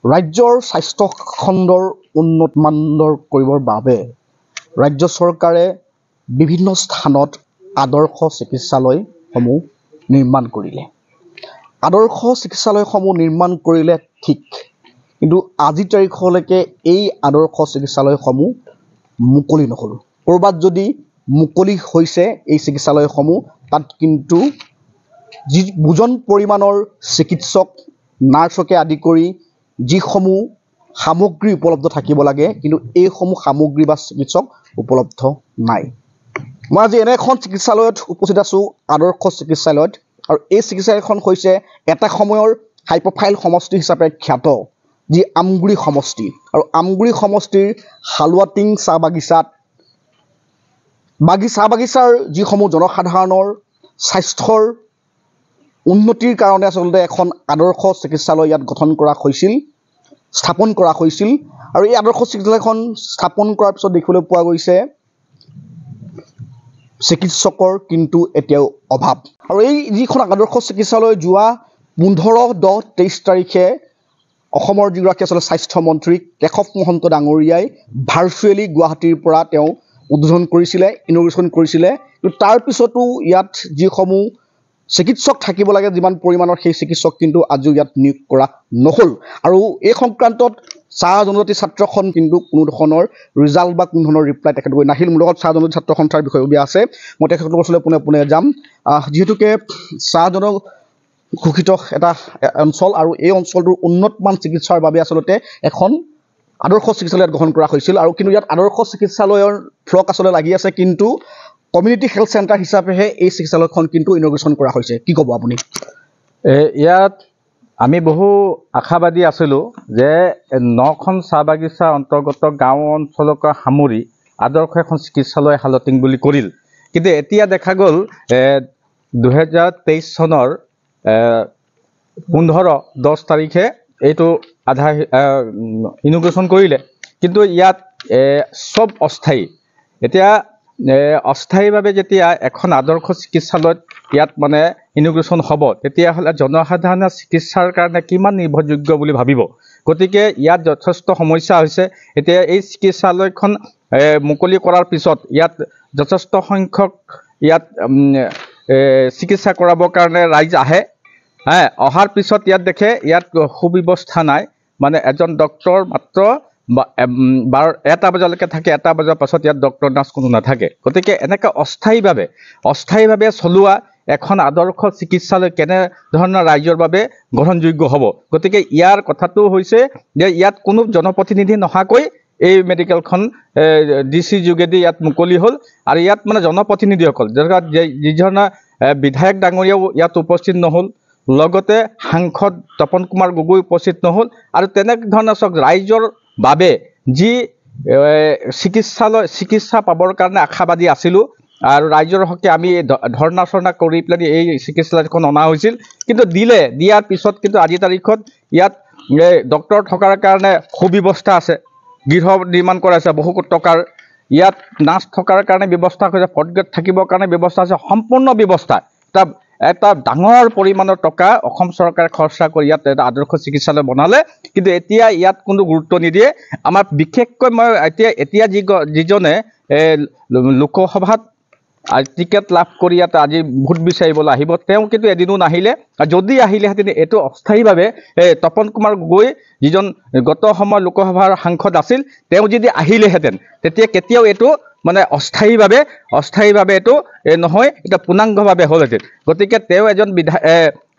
ৰাজ্যৰ স্বাস্থ্য খণ্ডৰ উন্নত মানদণ্ডৰ কৰিবৰ বাবে ৰাজ্য চৰকাৰে বিভিন্ন স্থানত আদৰ্শ চিকিৎসালয়সমূহ নিৰ্মাণ কৰিলে। আদৰ্শ চিকিৎসালয়সমূহ নিৰ্মাণ কৰিলে ঠিক, কিন্তু আজি তাৰিখলৈকে এই আদৰ্শ চিকিৎসালয়সমূহ মুকলি নহ'ল। ক'ৰবাত যদি মুকলি হৈছে এই চিকিৎসালয়সমূহ, তাত কিন্তু বুজন পৰিমাণৰ চিকিৎসক নাৰ্ছকে আদি কৰি যিসমূহ সামগ্ৰী উপলব্ধ থাকিব লাগে, কিন্তু এইসমূহ সামগ্ৰী বা চিকিৎসক উপলব্ধ নাই। মই আজি এনে এখন চিকিৎসালয়ত উপস্থিত আছোঁ, আদৰ্শ চিকিৎসালয়ত, আৰু এই চিকিৎসালয়খন হৈছে এটা সময়ৰ হাই প্ৰফাইল সমষ্টি হিচাপে খ্যাত যি আমগুৰি সমষ্টি। আৰু আমগুৰি সমষ্টিৰ হালুৱাটিং চাহ বাগিচাৰ যিসমূহ জনসাধাৰণৰ স্বাস্থ্যৰ উন্নতিৰ কাৰণে আচলতে এখন আদৰ্শ চিকিৎসালয় ইয়াত স্থাপন কৰা হৈছিল। আৰু এই আদৰ্শ চিকিৎসালয়খন স্থাপন কৰাৰ পিছত দেখিবলৈ পোৱা গৈছে চিকিৎসকৰ কিন্তু এতিয়াও অভাৱ। আৰু এই যিখন আদৰ্শ চিকিৎসালয় যোৱা 15-10-23 তাৰিখে অসমৰ যিগৰাকী আচলতে স্বাস্থ্যমন্ত্ৰী কেশৱ মহন্ত ডাঙৰীয়াই ভাৰ্চুৱেলি গুৱাহাটীৰ পৰা তেওঁ উদ্বোধন কৰিছিলে, ইনগ্ৰেশ্যন কৰিছিলে। কিন্তু তাৰপিছতো ইয়াত যিসমূহ চিকিৎসক থাকিব লাগে যিমান পৰিমাণৰ, সেই চিকিৎসক কিন্তু আজিও ইয়াত নিয়োগ কৰা নহ'ল। আৰু এই সংক্ৰান্তত চাহ জনজাতি ছাত্ৰখন কিন্তু কোনো ধৰণৰ ৰিজাল্ট বা কোনো ধৰণৰ ৰিপ্লাই তেখেতলৈ নাহিল। মোৰ লগত চাহ জনজাতি ছাত্ৰ সন্থাৰ বিষয়ববীয়া আছে, মই তেখেতলোকৰ ওচৰলৈ পোনে যাম। যিহেতুকে চাহ জনঘোষিত এটা অঞ্চল, আৰু এই অঞ্চলটোৰ উন্নতমান চিকিৎসাৰ বাবে আচলতে এখন আদৰ্শ চিকিৎসালয় গ্ৰহণ কৰা হৈছিল। আৰু কিন্তু ইয়াত আদৰ্শ চিকিৎসালয়ৰ ফ্লক আচলতে লাগি আছে, কিন্তু কমিউনিটি হেল্থ চেণ্টাৰ হিচাপেহে এই চিকিৎসালয়খন কিন্তু ইনগ্ৰেশ্যন কৰা হৈছে। কি ক'ব আপুনি? ইয়াত আমি বহু আশাবাদী আছিলোঁ যে 9খন চাহ বাগিচাৰ অন্তৰ্গত গাঁও অঞ্চলকে সামৰি আদৰ্শ এখন চিকিৎসালয় হালটিং বুলি কৰিল। কিন্তু এতিয়া দেখা গ'ল 2023 চনৰ 15-10 তাৰিখে এইটো ইনগ্ৰেশ্যন কৰিলে। কিন্তু ইয়াত চব অস্থায়ী। এতিয়া অস্থায়ীভাৱে যেতিয়া এখন আদৰ্শ চিকিৎসালয়ত ইয়াত মানে ইনগ্ৰেশ্যন হ'ব, তেতিয়াহ'লে জনসাধাৰণৰ চিকিৎসাৰ কাৰণে কিমান নিৰ্ভৰযোগ্য বুলি ভাবিব। গতিকে ইয়াত যথেষ্ট সমস্যা হৈছে। এতিয়া এই চিকিৎসালয়খন মুকলি কৰাৰ পিছত ইয়াত যথেষ্ট সংখ্যক ইয়াত চিকিৎসা কৰাবৰ কাৰণে ৰাইজ আহে। অহাৰ পিছত ইয়াত দেখে ইয়াত সুব্যৱস্থা নাই, মানে এজন ডক্তৰ মাত্ৰ 1টা বজালৈকে থাকে, 1টা বজাৰ পাছত ইয়াত ডক্তৰ নাৰ্ছ কোনো নাথাকে। গতিকে এনেকৈ অস্থায়ীভাৱে চলোৱা এখন আদৰ্শ চিকিৎসালয় কেনেধৰণৰ ৰাইজৰ বাবে গ্ৰহণযোগ্য হ'ব। গতিকে ইয়াৰ কথাটো হৈছে যে ইয়াত কোনো জনপ্ৰতিনিধি নহাকৈ এই মেডিকেলখন DC যোগেদি ইয়াত মুকলি হ'ল। আৰু ইয়াত মানে জনপ্ৰতিনিধিসকল যিধৰণৰ বিধায়ক ডাঙৰীয়াও ইয়াত উপস্থিত নহ'ল, লগতে সাংসদ তপন কুমাৰ গগৈ উপস্থিত নহ'ল। আৰু তেনেধৰণৰ ৰাইজৰ বাবে যি চিকিৎসা পাবৰ কাৰণে আশাবাদী আছিলোঁ, আৰু ৰাইজৰ হকে আমি ধৰ্ণা কৰি পেলাই এই চিকিৎসালয়খন অনা হৈছিল। কিন্তু দিয়াৰ পিছত কিন্তু আজিৰ তাৰিখত ইয়াত ডক্তৰ থকাৰ কাৰণে সুব্যৱস্থা আছে, গৃহ নিৰ্মাণ কৰা আছে বহু টকাৰ, ইয়াত নাৰ্ছ থকাৰ কাৰণে ব্যৱস্থা হৈছে, ফৰ্থ গ্ৰেড থাকিবৰ কাৰণে ব্যৱস্থা আছে, সম্পূৰ্ণ ব্যৱস্থা। এটা ডাঙৰ পৰিমাণৰ টকা অসম চৰকাৰে খৰচা কৰি ইয়াত এটা আদৰ্শ চিকিৎসালয় বনালে, কিন্তু এতিয়া ইয়াত কোনো গুৰুত্ব নিদিয়ে। আমাৰ বিশেষকৈ মই এতিয়া যিজনে লোকসভাত টিকেট লাভ কৰি ইয়াত আজি ভোট বিচাৰিবলৈ আহিব, তেওঁ কিন্তু এদিনো নাহিলে। যদি আহিলেহেঁতেন এইটো অস্থায়ীভাৱে তপন কুমাৰ গগৈ যিজন গত সময়ত লোকসভাৰ সাংসদ আছিল, তেওঁ যদি আহিলেহেঁতেন তেতিয়া কেতিয়াও এইটো মানে অস্থায়ীভাৱে এইটো নহয়, এটা পূৰ্ণাংগভাৱে হ'লহেঁতেন। গতিকে তেওঁ এজন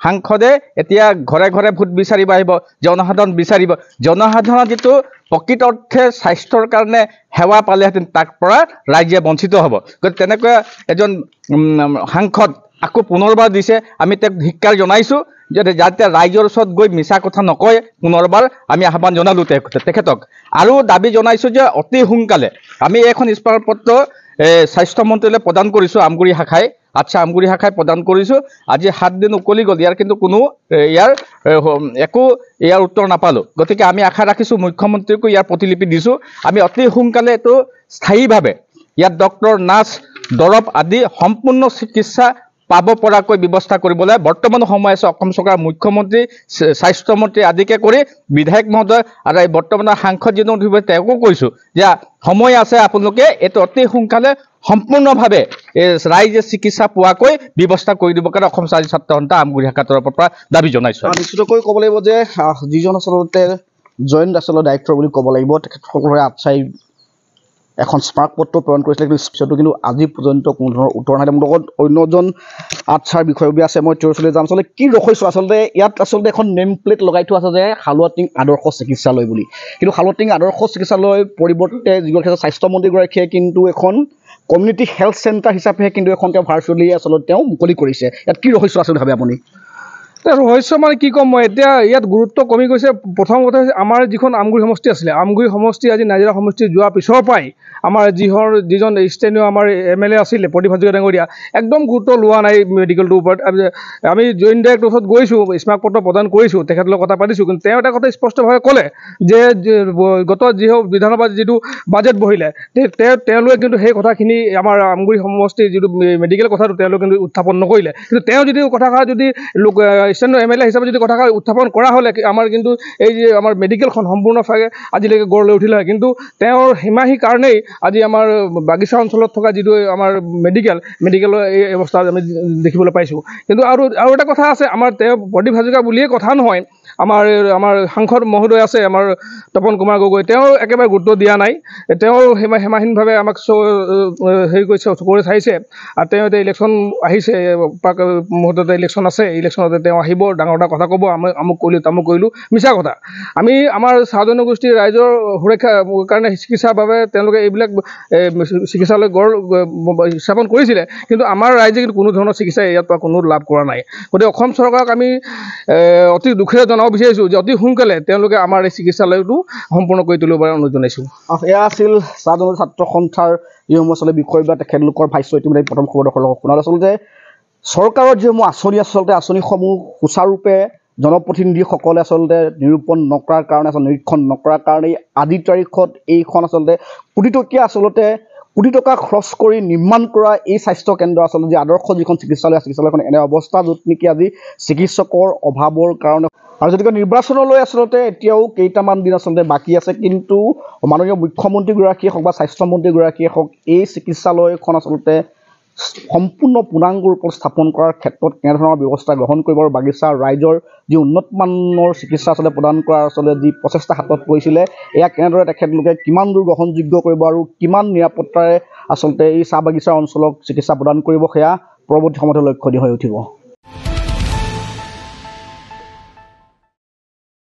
সাংসদে এতিয়া ঘৰে ঘৰে ভোট বিচাৰিব আহিব, জনসাধাৰণ বিচাৰিব, জনসাধাৰণৰ যিটো প্ৰকৃত অৰ্থে স্বাস্থ্যৰ কাৰণে সেৱা পালেহেঁতেন তাৰ পৰা ৰাইজে বঞ্চিত হ'ব। গতিকে তেনেকুৱা এজন সাংসদ আকৌ পুনৰবাৰ দিছে, আমি তেওঁক ধিক্কাৰ জনাইছোঁ যে যাতে ৰাইজৰ ওচৰত গৈ মিছা কথা নকয়। পুনৰবাৰ আমি আহ্বান জনালোঁ তেখেতক, আৰু দাবী জনাইছোঁ যে অতি সোনকালে আমি এখন ইস্তাহাৰপত্ৰ স্বাস্থ্যমন্ত্ৰীলৈ প্ৰদান কৰিছোঁ, আমগুৰি শাখাই প্ৰদান কৰিছোঁ। আজি 7 দিন উকলি গ'ল, ইয়াৰ কিন্তু কোনো ইয়াৰ উত্তৰ নাপালোঁ। গতিকে আমি আশা ৰাখিছোঁ, মুখ্যমন্ত্ৰীকো ইয়াৰ প্ৰতিলিপি দিছোঁ, আমি অতি সোনকালে এইটো স্থায়ীভাৱে ইয়াত ডক্তৰ, নাৰ্ছ, দৰৱ আদি সম্পূৰ্ণ চিকিৎসা পাব পৰাকৈ ব্যৱস্থা কৰিবলৈ বৰ্তমান সময় আছে অসম চৰকাৰৰ মুখ্যমন্ত্ৰী স্বাস্থ্যমন্ত্ৰী আদিকে কৰি বিধায়ক মহোদয় আৰু এই বৰ্তমানৰ সাংসদ যিজন উঠিব তেওঁকো কৈছোঁ যে সময় আছে আপোনালোকে এইটো অতি সোনকালে সম্পূৰ্ণভাৱে ৰাইজে চিকিৎসা পোৱাকৈ ব্যৱস্থা কৰি দিব কাৰণে অসম চাৰি ছাত্ৰ সন্থা আমগুৰি শাখাৰ তৰফৰ পৰা দাবী জনাইছোঁ। নিশ্চিতকৈ ক'ব লাগিব যে যিজন আচলতে জইণ্ট আচলতে ডাইৰেক্টৰ বুলি ক'ব লাগিব তেখেতসকলৰে আচ্ছাই এখন স্মাৰক পত্ৰ প্ৰেৰণ কৰিছিলে, কিন্তু পিছতো কিন্তু আজি পৰ্যন্ত কোনো ধৰণৰ উত্তৰ নাই। মোৰ লগত অন্যজন আচ্ছাৰ বিষয়ববী আছে, মই তেওঁৰ ওচৰলৈ যাম। আচলতে কি ৰখৈছোঁ আচলতে ইয়াত আচলতে এখন নেম প্লেট লগাই থোৱা আছে যে হালুৱাটিং আদৰ্শ চিকিৎসালয় বুলি, কিন্তু হালুৱাটিং আদৰ্শ চিকিৎসালয় পৰিৱৰ্তে যিগৰাকী স্বাস্থ্যমন্ত্ৰীগৰাকীয়ে কিন্তু এখন কমিউনিটি হেল্থ চেণ্টাৰ হিচাপেহে কিন্তু এখন তেওঁ ভাৰ্চুৱেলি আচলতে তেওঁ মুকলি কৰিছে। ইয়াত কি ৰহস্য আচলতে ভাবে আপুনি? ৰহস্য মানে কি ক'ম মই, এতিয়া ইয়াত গুৰুত্ব কমি গৈছে। প্ৰথম কথা হৈছে আমাৰ যিখন আমগুৰি সমষ্টি আছিলে, আমগুৰি সমষ্টি আজি নাজিৰা সমষ্টি যোৱাৰ পিছৰ পৰাই আমাৰ যিজন স্থানীয় আমাৰ MLA আছিলে প্ৰদীপ হাজৰিকা ডাঙৰীয়া একদম গুৰুত্ব লোৱা নাই মেডিকেলটোৰ ওপৰত। আমি জইণ্ট ডাইৰেক্টৰৰ ওচৰত গৈছোঁ, স্মাৰক পত্ৰ প্ৰদান কৰিছোঁ, তেখেতৰ লগত কথা পাতিছোঁ, কিন্তু তেওঁ এটা কথা স্পষ্টভাৱে ক'লে যে গত বিধানসভাত যিটো বাজেট বহিলে তেওঁলোকে কিন্তু সেই কথাখিনি আমাৰ আমগুৰি সমষ্টিৰ যিটো মেডিকেল কথাটো তেওঁলোকে কিন্তু উত্থাপন নকৰিলে। কিন্তু তেওঁ যদি কথাষাৰ যদি স্থানীয় MLA হিচাপে যদি কথাষাৰ উত্থাপন কৰা হ'লে আমাৰ কিন্তু এই যে আমাৰ মেডিকেলখন সম্পূৰ্ণভাৱে আজিলৈকে গঢ় লৈ উঠিলে হয়। কিন্তু তেওঁৰ হিমাহী কাৰণেই আজি আমাৰ বাগিচা অঞ্চলত থকা যিটো আমাৰ মেডিকেলৰ এই অৱস্থা আমি দেখিবলৈ পাইছোঁ। কিন্তু আৰু এটা কথা আছে, আমাৰ তেওঁ প্ৰদীপ হাজৰিকা বুলিয়ে কথা নহয়, আমাৰ সাংসদ মহোদয় আছে আমাৰ তপন কুমাৰ গগৈ, তেওঁ একেবাৰে গুৰুত্ব দিয়া নাই। তেওঁ সীমাহীনভাৱে আমাক হেৰি কৰিছে, চকুৰে চাইছে। আৰু তেওঁ এতিয়া ইলেকশ্যন আহিছে, মুহূৰ্ততে ইলেকশ্যন আছে, ইলেকশ্যনতে তেওঁ আহিব, ডাঙৰ কথা ক'ব, আমুক কৰিলোঁ তামুক কৰিলোঁ, মিছা কথা। আমাৰ চাহ জনগোষ্ঠীৰ ৰাইজৰ সুৰক্ষাৰ কাৰণে চিকিৎসাৰ বাবে তেওঁলোকে এইবিলাক চিকিৎসালয় স্থাপন কৰিছিলে, কিন্তু আমাৰ ৰাইজে কিন্তু কোনো ধৰণৰ চিকিৎসা ইয়াৰ পৰা কোনো লাভ কৰা নাই। গতিকে অসম চৰকাৰক আমি অতি দুখেৰে জনাব বিচাৰিছোঁ যে অতি সোনকালে তেওঁলোকে আমাৰ এই চিকিৎসালয়টো সম্পূৰ্ণ কৰি তুলিব পাৰে অনুৰোধ জনাইছোঁ। এয়া আছিল চাহ জনজাতি ছাত্ৰ সন্থাৰ যিসমূহ আচলতে বিষয় বা তেখেতলোকৰ ভাষ্য ইতিমধ্যে প্ৰথম খবৰ দখল শুনাল। আচলতে চৰকাৰৰ যিসমূহ আঁচনি আঁচনিসমূহ সুচাৰুৰূপে জনপ্ৰতিনিধিসকলে আচলতে নিৰূপণ নকৰাৰ কাৰণে, নিৰীক্ষণ নকৰাৰ কাৰণেই আজিৰ তাৰিখত এইখন আচলতে কোটি টকা খৰচ কৰি নিৰ্মাণ কৰা এই স্বাস্থ্য কেন্দ্ৰ আচলতে যি আদৰ্শ যিখন চিকিৎসালয়খন এনে অৱস্থা, য'ত নেকি আজি চিকিৎসকৰ অভাৱৰ কাৰণে আৰু যদিকে নিৰ্বাচনলৈ আচলতে এতিয়াও কেইটামান দিন আচলতে বাকী আছে, কিন্তু মাননীয় মুখ্যমন্ত্ৰীগৰাকীয়ে হওক বা স্বাস্থ্যমন্ত্ৰীগৰাকীয়ে হওক এই চিকিৎসালয়খন আচলতে সম্পূৰ্ণ পূৰ্ণাংগ ৰূপত স্থাপন কৰাৰ ক্ষেত্ৰত কেনেধৰণৰ ব্যৱস্থা গ্ৰহণ কৰিব আৰু বাগিচা ৰাইজৰ যি উন্নতমানৰ চিকিৎসা আচলতে প্ৰদান কৰাৰ আচলতে যি প্ৰচেষ্টা হাতত পৰিছিলে, এয়া কেনেদৰে তেখেতলোকে কিমান দূৰ গ্ৰহণযোগ্য কৰিব আৰু কিমান নিৰাপত্তাৰে আচলতে এই চাহ বাগিচা অঞ্চলক চিকিৎসা প্ৰদান কৰিব, সেয়া পৰৱৰ্তী সময়তে লক্ষ্য হৈ উঠিব।